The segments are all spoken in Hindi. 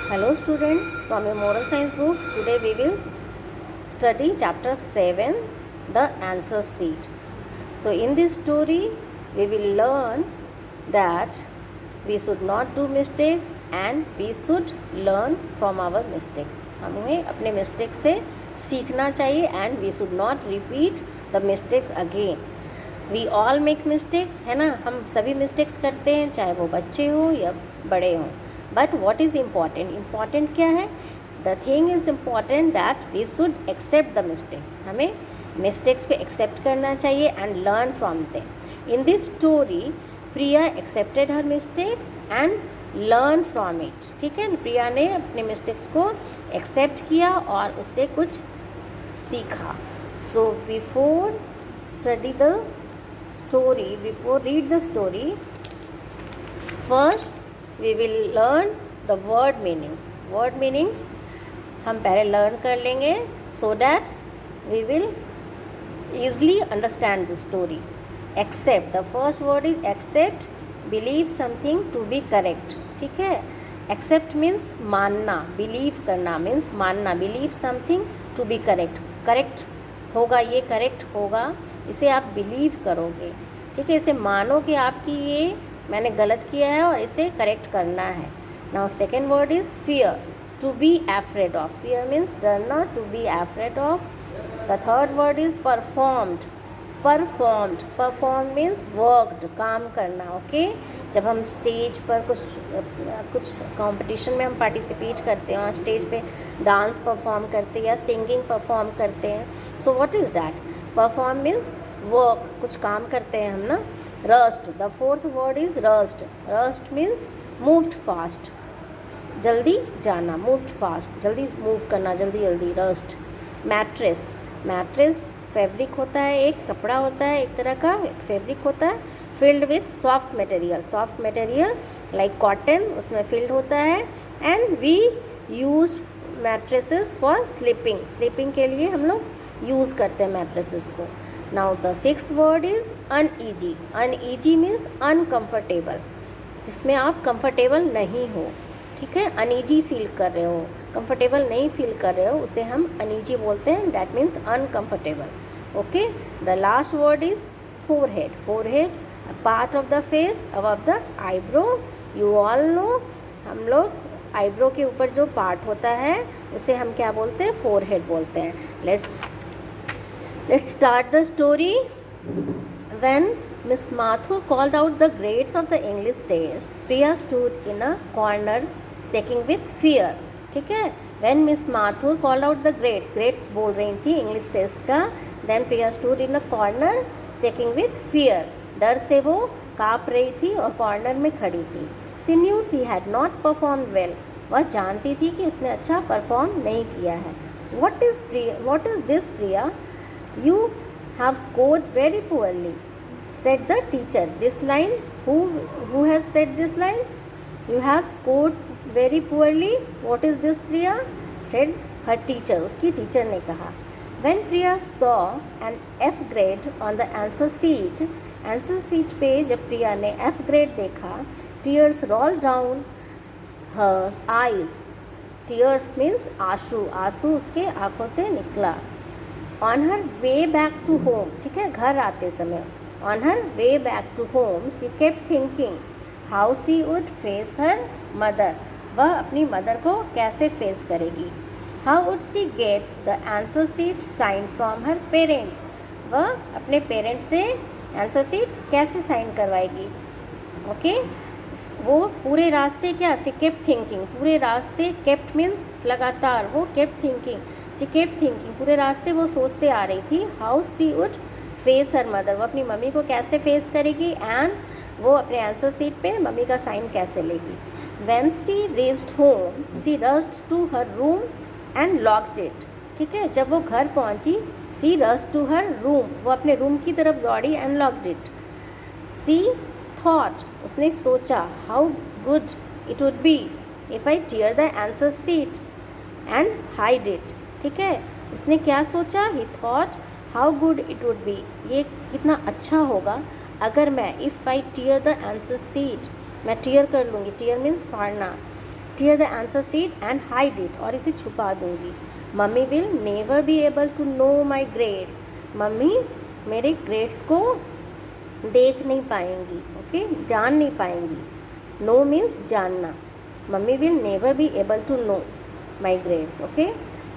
Hello students, from your moral science book. Today we will study chapter 7, the answer sheet. So in this story we will learn that we should not do mistakes and we should learn from our mistakes. हमें अपने mistakes से सीखना चाहिए and we should not repeat the mistakes again. We all make mistakes, है ना. हम सभी mistakes करते हैं, चाहे वो बच्चे हो या बड़े हों. बट वॉट इज़ इम्पॉर्टेंट क्या है? The thing is important that we should accept the mistakes. हमें मिस्टेक्स को एक्सेप्ट करना चाहिए and learn from them. In this story Priya accepted her mistakes and learn from it. ठीक है, प्रिया ने अपने मिस्टेक्स को एक्सेप्ट किया और उससे कुछ सीखा. So before study the story, before read the story, first we will learn the word meanings. Word meanings हम पहले learn कर लेंगे so that we will easily understand the story. Accept, the first word is accept. Believe something to be correct. ठीक है, accept means मानना, believe करना means मानना. Believe something to be correct. Correct होगा, ये correct होगा, इसे आप believe करोगे. ठीक है, इसे मानो कि आपकी ये मैंने गलत किया है और इसे करेक्ट करना है. Now second word is fear, to be afraid of. Fear means डरना, to be afraid of. The third word is performed. Perform means worked, काम करना. ओके, जब हम स्टेज पर कुछ कंपटीशन में हम पार्टिसिपेट करते हैं और स्टेज पे डांस परफॉर्म करते हैं या सिंगिंग परफॉर्म करते हैं, सो what is that? Perform means work, कुछ काम करते हैं हम ना. Rust, the fourth word is rust. Rust means moved fast, जल्दी जाना. moved fast, जल्दी move करना, जल्दी. rust. mattress, mattress फैब्रिक होता है, एक कपड़ा होता है, एक तरह का फैब्रिक होता है. filled with soft material like cotton, उसमें filled होता है. and we used mattresses for sleeping के लिए हम लोग यूज़ करते हैं mattresses को. Now the sixth word is uneasy. Uneasy means uncomfortable, जिसमें आप comfortable नहीं हो. ठीक है, uneasy फील कर रहे हो, comfortable नहीं फील कर रहे हो, उसे हम uneasy बोलते हैं. that means uncomfortable. okay, the last word is forehead. Forehead, a part of the face above the eyebrow. you all know, हम लोग eyebrow के ऊपर जो part होता है उसे हम क्या बोलते हैं? forehead बोलते हैं. Let's start the story. When Miss Mathur called out the grades of the English test, Priya stood in a corner shaking with fear. ठीक है, when Miss Mathur called out the grades बोल रही थी English test का, then Priya stood in a corner shaking with fear. डर से वो काँप रही थी और कॉर्नर में खड़ी थी. She knew she had not performed well. वह जानती थी कि उसने अच्छा परफॉर्म नहीं किया है. What is this, Priya? You have scored very poorly, said the teacher. This line, who has said this line? You have scored very poorly. What is this, Priya? Said her teacher. उसकी टीचर ने कहा. When Priya saw an F grade on the answer sheet पे जब प्रिया ने F grade देखा, tears rolled down her eyes. Tears means आंसू उसके आँखों से निकला. On her way back to home, ठीक है, घर आते समय, on her way back to home, she kept thinking how she would face her mother. वह अपनी मदर को कैसे फेस करेगी. How would she get the answer sheet signed from her parents. वह अपने पेरेंट्स से आंसर शीट कैसे साइन करवाएगी. ओके, वो पूरे रास्ते क्या, she kept thinking, पूरे रास्ते, kept means लगातार, वो kept thinking, she kept thinking, पूरे रास्ते वो सोचते आ रही थी. How she would face her mother, वो अपनी मम्मी को कैसे फेस करेगी. एंड वो अपने आंसर शीट पे मम्मी का साइन कैसे लेगी. when she reached home, she rushed to her room and locked it. ठीक है, जब वो घर पहुंची, she rushed to her room, वो अपने रूम की तरफ दौड़ी and locked it. she thought, उसने सोचा, how good it would be if I tear the answer sheet and hide it. ठीक है, उसने क्या सोचा? He thought how good it would be, ये कितना अच्छा होगा अगर मैं, if I tear the answer sheet, मैं टीयर कर लूँगी. टीयर मीन्स फाड़ना. Tear the answer sheet and hide it, और इसे छुपा दूंगी. Mummy will never be able to know my grades. Mummy मेरे ग्रेड्स को देख नहीं पाएंगी, ओके, जान नहीं पाएंगी. नो मीन्स जानना. Mummy will never be able to know my grades. Okay.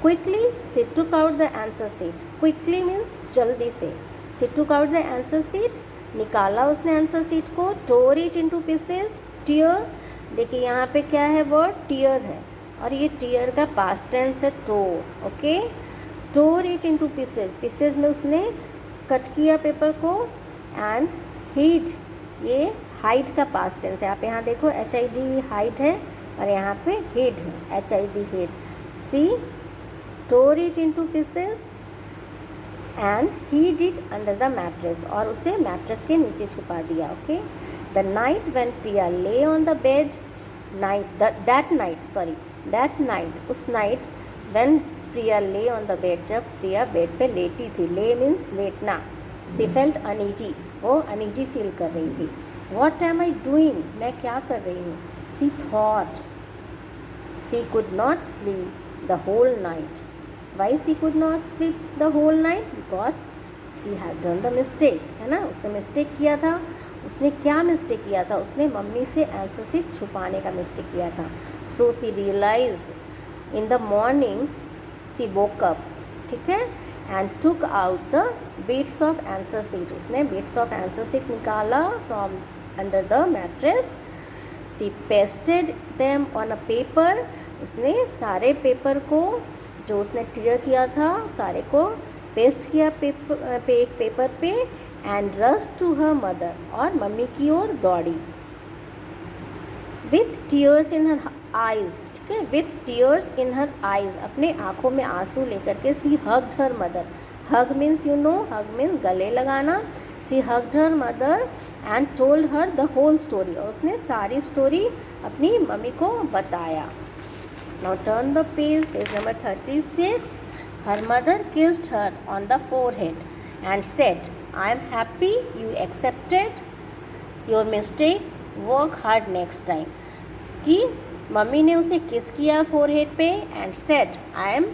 Quickly she took out the answer sheet. Quickly means जल्दी से. She took out the answer sheet, निकाला उसने आंसर शीट को. टोर इट इनटू पीसेस. टीयर, देखिए यहाँ पे क्या है, वर्ड टीयर है, और ये टीयर का पास्ट टेंस है tore. Okay. Tore it into pieces. Pieces में उसने कट किया पेपर को. एंड हीड, ये हाइड का पास्ट टेंस है. आप यहाँ देखो HID हाइड है, और यहाँ पे हीड है, HID hid. She tore it into pieces and hid it under the mattress, और उसे मैट्रेस के नीचे छुपा दिया. Okay. The night when Priya lay on the bed, that night, उस night when Priya lay on the bed, जब प्रिया बेड पे लेटी थी. ले मीन्स लेटना. शी फेल्ट अनईजी, वो अनईजी फील कर रही थी. वॉट एम आई डूइंग, मैं क्या कर रही हूँ. She thought she could not sleep the whole night. Why she could not sleep the whole night, because she had done the mistake, है ना, उसने मिस्टेक किया था. उसने क्या मिस्टेक किया था, उसने मम्मी से आंसर शीट छुपाने का मिस्टेक किया था. So she realise in the morning, she woke up, ठीक है, and took out the bits of answer sheet. उसने बिट्स ऑफ आंसर शीट निकाला from under the mattress. She pasted them on a paper. उसने सारे पेपर को जो उसने टीयर किया था सारे को पेस्ट किया एक पेपर पे. And rush to her mother, और मम्मी की ओर दौड़ी. With tears in her eyes, ठीक है, with tears in her eyes, अपने आँखों में आंसू लेकर के. She hugged her mother. Hug means you know, hug means गले लगाना. She hugged her mother and told her the whole story, और उसने सारी स्टोरी अपनी मम्मी को बताया. Now turn the page number 36. Her mother kissed her on the forehead and said, I am happy you accepted your mistake, work hard next time. उसकी मम्मी ने उसे किस किया फोरहेड पे. And said, I am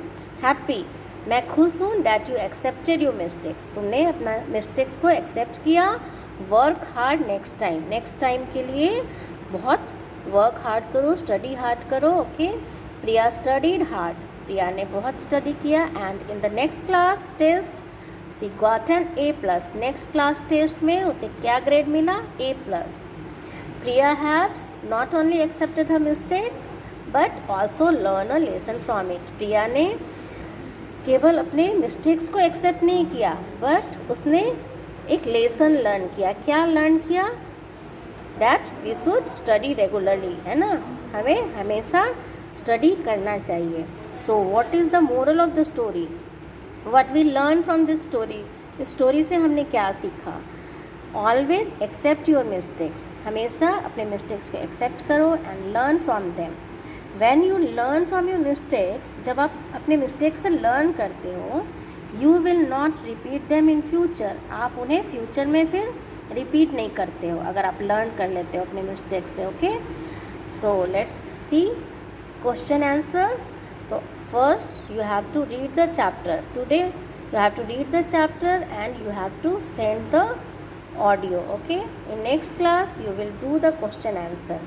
happy, मैं खुश हूँ. That you accepted your mistakes, तुमने अपना मिस्टेक्स को एक्सेप्ट किया. Work hard next time, next time के लिए बहुत वर्क हार्ड करो, स्टडी हार्ड करो. Okay. Priya studied hard, Priya ने बहुत स्टडी किया. And in the next class test she got an A+. Next class test में उसे क्या ग्रेड मिला, A+. Priya had not only accepted her mistake but also learn a lesson from it. Priya ने केवल अपने मिस्टेक्स को एक्सेप्ट नहीं किया, बट उसने एक लेसन लर्न किया. क्या लर्न किया, that we should study regularly, है ना, हमें हमेशा स्टडी करना चाहिए. So what is the moral of the story, what we learn from this story. इस स्टोरी से हमने क्या सीखा. ऑलवेज एक्सेप्ट योर मिस्टेक्स, हमेशा अपने मिस्टेक्स को एक्सेप्ट करो and learn from them. When you learn from your mistakes, जब आप अपने मिस्टेक्स से लर्न करते हो, you will not repeat them in future, आप उन्हें फ्यूचर में फिर रिपीट नहीं करते हो अगर आप लर्न कर लेते हो अपने मिस्टेक्स से. Okay. So let's see question answer. तो first you have to read the chapter. Today you have to read the chapter and you have to send the audio. Okay. In next class you will do the question answer.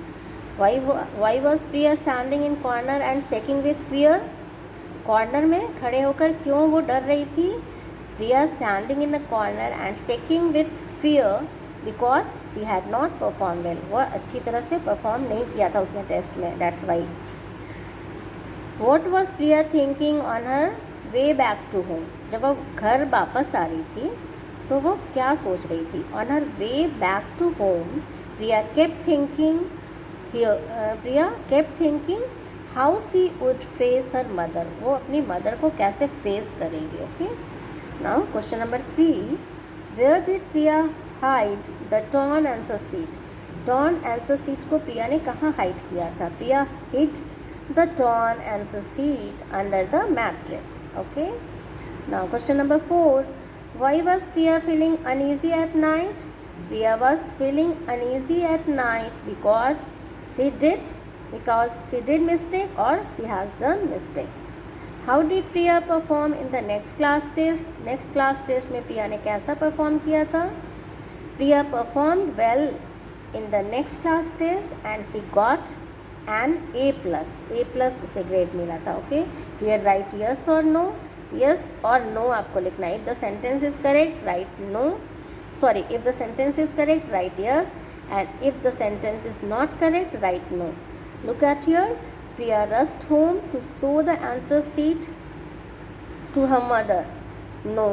Why was Priya standing in corner and shaking with fear? Corner में खड़े होकर क्यों वो डर रही थी. Priya standing in a corner and shaking with fear because she had not performed well. वह अच्छी तरह से परफॉर्म नहीं किया था उसने टेस्ट में. That's why. What was Priya thinking on her way back to home? जब वो घर वापस आ रही थी तो वो क्या सोच रही थी. On her way back to home, Priya kept thinking how she would face her mother. वो अपनी मदर को कैसे फेस करेंगी. Okay. Now question number 3. Where did Priya hide the torn answer sheet? torn answer sheet को प्रिया ने कहाँ हाइड किया था. Priya hid the torn answer sheet under the mattress. Okay. Now question number 4. Why was Priya feeling uneasy at night? Priya was feeling uneasy at night because she did because she did mistake or she has done mistake. How did Priya perform in the next class test? Next class test में प्रिया ने कैसा परफॉर्म किया था? Priya performed well in the next class test and she got an A plus. A plus उसे ग्रेड मिला था. Okay, here write yes or no. Yes or no आपको लिखना है. If the sentence is correct, write no. Sorry, if the sentence is correct, write yes, and if the sentence is not correct, write no. Look at here. Priya rushed home to show the answer sheet to her mother. No.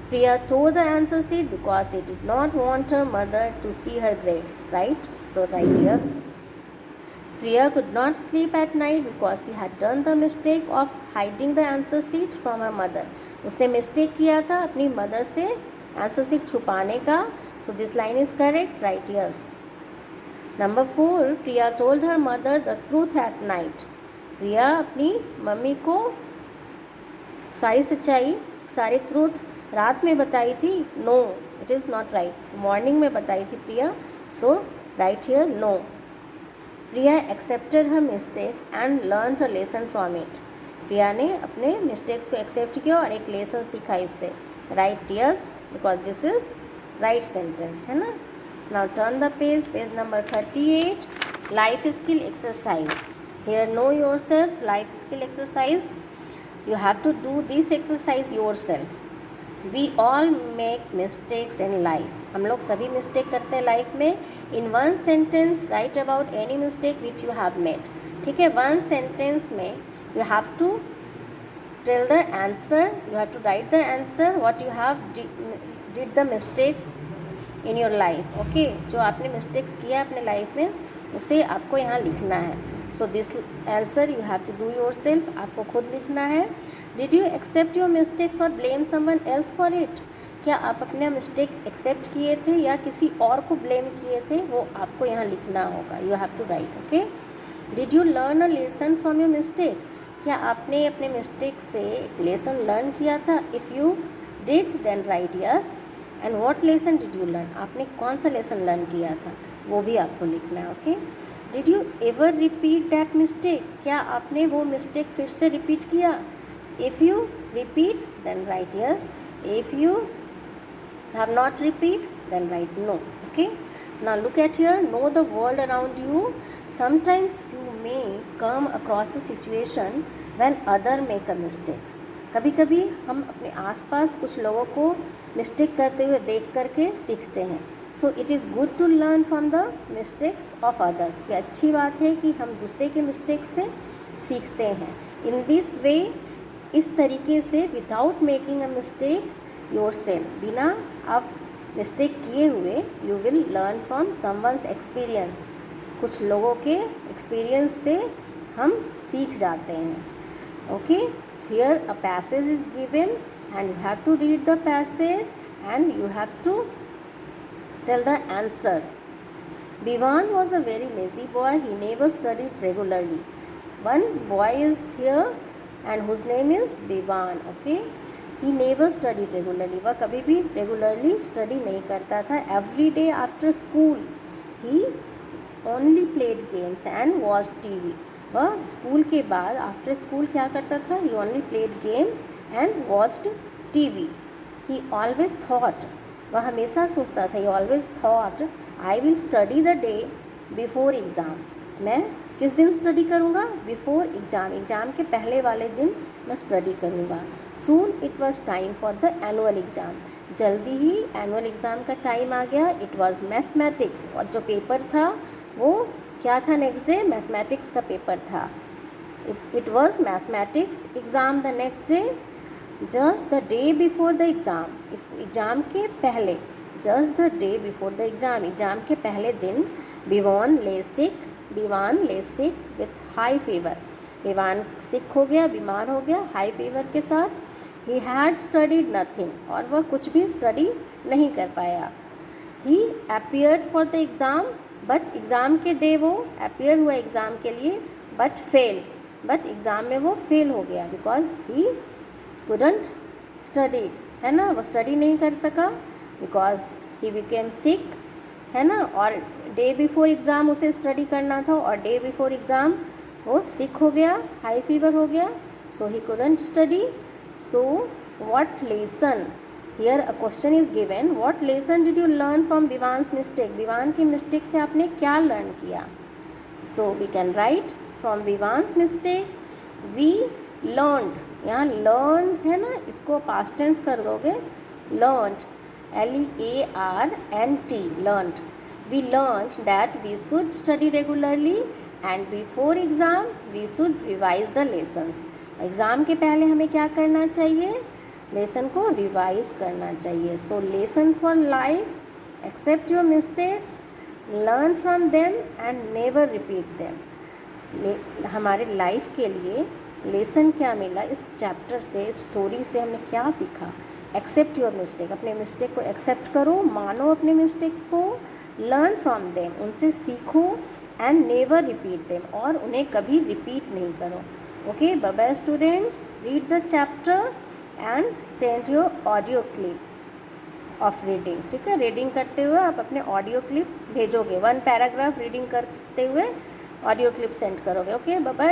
Priya tore the answer sheet because she did not want her mother to see her grades. Right? So write yes. Priya could not sleep at night because she had done the mistake of hiding the answer sheet from her mother. उसने मिस्टेक किया था अपनी मदर से आंसर शीट छुपाने का. So this line is correct. Write yes. Number 4. Priya told her mother the truth at night. प्रिया अपनी मम्मी को सारी सच्चाई, सारी ट्रूथ रात में बताई थी. No, it is not right. Morning में बताई थी Priya. So write here no. Priya accepted her mistakes and learn a lesson from it. Priya ने अपने मिस्टेक्स को एक्सेप्ट किया और एक लेसन सीखा इससे. Right yes because this is right sentence, है ना. Now turn the page, page number 38. Life skill exercise. Here know your self. Life skill exercise. You have to do this exercise your self. We all make mistakes in life. हम लोग सभी मिस्टेक करते हैं लाइफ में. In one sentence write about any mistake which you have made. ठीक है, वन सेंटेंस में you have to tell the answer, you have to write the answer what you have did the mistakes in your life. Okay, जो आपने मिस्टेक्स किया अपने लाइफ में उसे आपको यहाँ लिखना है. So this answer you have to do yourself. आपको खुद लिखना है. Did you accept your mistakes और blame someone else for it. क्या आप अपने मिस्टेक एक्सेप्ट किए थे या किसी और को ब्लेम किए थे, वो आपको यहाँ लिखना होगा. You have to write. Okay. Did you learn a lesson from your mistake. क्या आपने अपने मिस्टेक से एक लेसन लर्न किया था. If you did then write yes. And what lesson did you learn. आपने कौन सा लेसन लर्न किया था वो भी आपको लिखना है. Okay. Did you ever repeat that mistake. क्या आपने वो मिस्टेक फिर से रिपीट किया. If you repeat then write yes. If you have not repeat then write no. Okay, now look at here. Know the world around you. Sometimes you may come across a situation when other make a mistake. कभी कभी हम अपने आसपास कुछ लोगों को मिस्टेक करते हुए देख करके सीखते हैं. So it is good to learn from the mistakes of others. ये अच्छी बात है कि हम दूसरे के मिस्टेक से सीखते हैं. इन दिस वे, इस तरीके से, without making a mistake your self, बिना आप मिस्टेक किए हुए, you will learn from someone's experience. कुछ लोगों के एक्सपीरियंस से हम सीख जाते हैं. Okay, here a passage is given and you have to read the passage and you have to tell the answers. Bivan was a very lazy boy. He never studied regularly. One boy is here and whose name is Bivan. Okay. He never studied regularly. वह कभी भी रेगुलरली स्टडी नहीं करता था. Every day after school he only played games and watched TV. वह स्कूल के बाद आफ्टर स्कूल क्या करता था. He only played games and watched TV. He always thought, वह हमेशा सोचता था, he always thought, I will study the day before exams. मैं किस दिन स्टडी करूँगा. बिफोर एग्ज़ाम, एग्ज़ाम के पहले वाले दिन मैं स्टडी करूँगा. Soon it was time for the annual exam. जल्दी ही एनुअल एग्ज़ाम का टाइम आ गया. इट वॉज मैथमेटिक्स, और जो पेपर था वो क्या था. नेक्स्ट डे मैथमेटिक्स का पेपर था. It was mathematics exam the next day. Just the day before the exam, exam के पहले, just the day before the exam, exam के पहले दिन, बिवान ले सिक विथ हाई फीवर. बिवान सिक हो गया, बीमार हो गया, हाई फीवर के साथ. ही हैड स्टडीड नथिंग, और वह कुछ भी स्टडी नहीं कर पाया. He appeared for the exam, but exam के डे वो अपीयर हुआ एग्ज़ाम के लिए, बट फेल, बट एग्ज़ाम में वो फेल हो गया. बिकॉज ही couldn't study, है ना. वो स्टडी नहीं कर सका बिकॉज ही बिकेम सिक, है ना. और डे बिफोर एग्ज़ाम उसे स्टडी करना था और डे बिफोर एग्ज़ाम वो सिक हो गया, हाई फीवर हो गया, so he couldn't study. So what lesson, here a question is given, what lesson did you learn from Vivan's mistake, Vivan की मिस्टेक से आपने क्या लर्न किया. So we can write from Vivan's mistake we learned, यहाँ लर्न है ना, इसको पास्ट टेंस कर दोगे, learned, LEARNT, learned. We learned that we should study regularly and before exam we should revise the lessons. Exam के पहले हमें क्या करना चाहिए, लेसन को रिवाइज करना चाहिए. So lesson for life, accept your mistakes, learn from them and never repeat them. हमारे लाइफ के लिए लेसन क्या मिला इस चैप्टर से, इस स्टोरी से हमने क्या सीखा. एक्सेप्ट योर मिस्टेक, अपने मिस्टेक को एक्सेप्ट करो, मानो अपने मिस्टेक्स को, लर्न फ्रॉम देम, उनसे सीखो, एंड नेवर रिपीट देम, और उन्हें कभी रिपीट नहीं करो. Okay, bye bye students, read the chapter and send your audio clip of reading. ठीक है, रीडिंग करते हुए आप अपने ऑडियो क्लिप भेजोगे, 1 पैराग्राफ रीडिंग करते हुए ऑडियो क्लिप सेंड करोगे. Okay, bye bye.